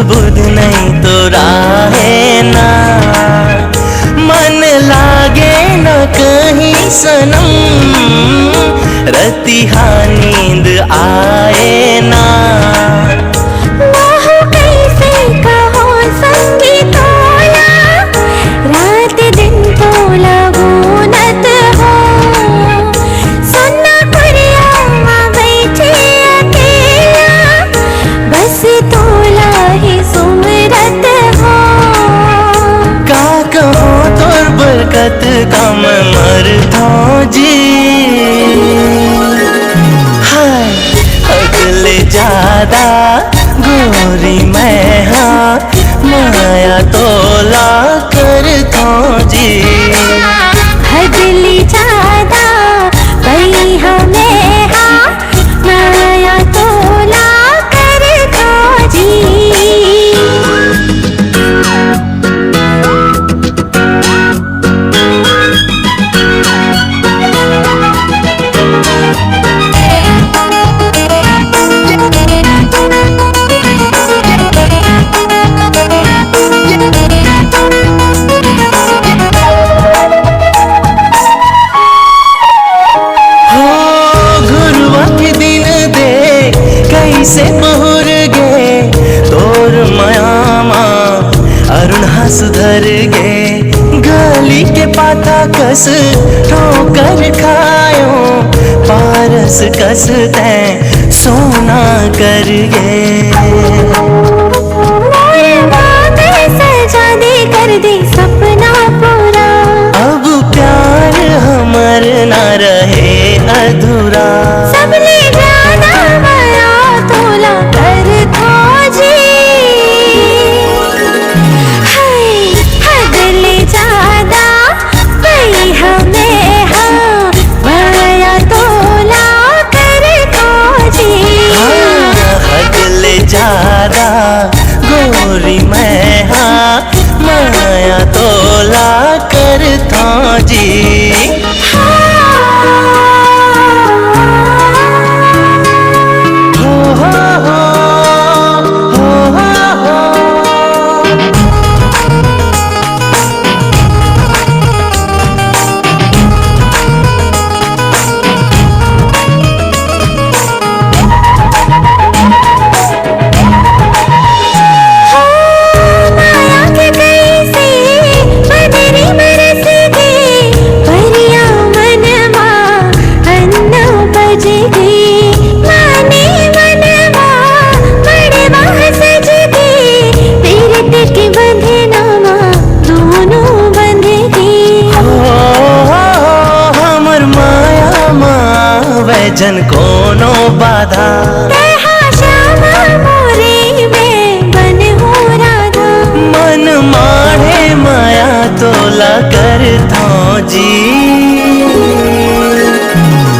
बुध नहीं तो राहे ना, मन लागे न कहीं सनम, रतिहा नींद आए ना। बाहों कैसे कहो संगी तोला, रात दिन तोला गुनत हो। सुनना कुरिया बैठे अकेला, बस तोला ही सुमरत हो। का कहो तोर बरकत कम मर थो जी, हाय अगले ज्यादा गोरी मैं हाँ, माया तोला कर थो जी। हदली ज्यादा भई हमें हाँ, माया तोला कर दो जी। कैसे बहुर गे तोर मयामा अरुणा सुधर गे, गली के पाता कस ठोकर खायो, पारस कस तैं सोना कर गे। सजा दे कर दे सपना पूरा, अब प्यार हमर न रहे अधूरा। सबने जाना माया तोला कर दो जी। हाय हदले ज्यादा भई हमें हाँ, माया तोला कर दो जी। हदले ज्यादा गोरी मैं हाँ, माया तोला कर थो जी। जन कोनो बाधा, श्यामा मोरे में बन हो राधा। मन माढ़े माया तोला कर थो जी।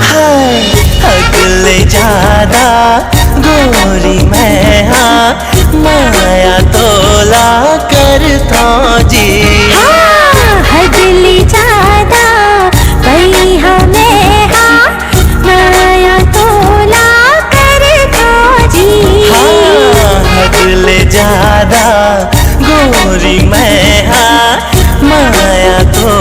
हाय अगले ज्यादा गोरी मैं हाँ, माया तोला कर थो जी। हदली ज्यादा भई हमें हाँ, माया तोला कर दो जी। हदले ज्यादा गोरी मैं हाँ, माया तो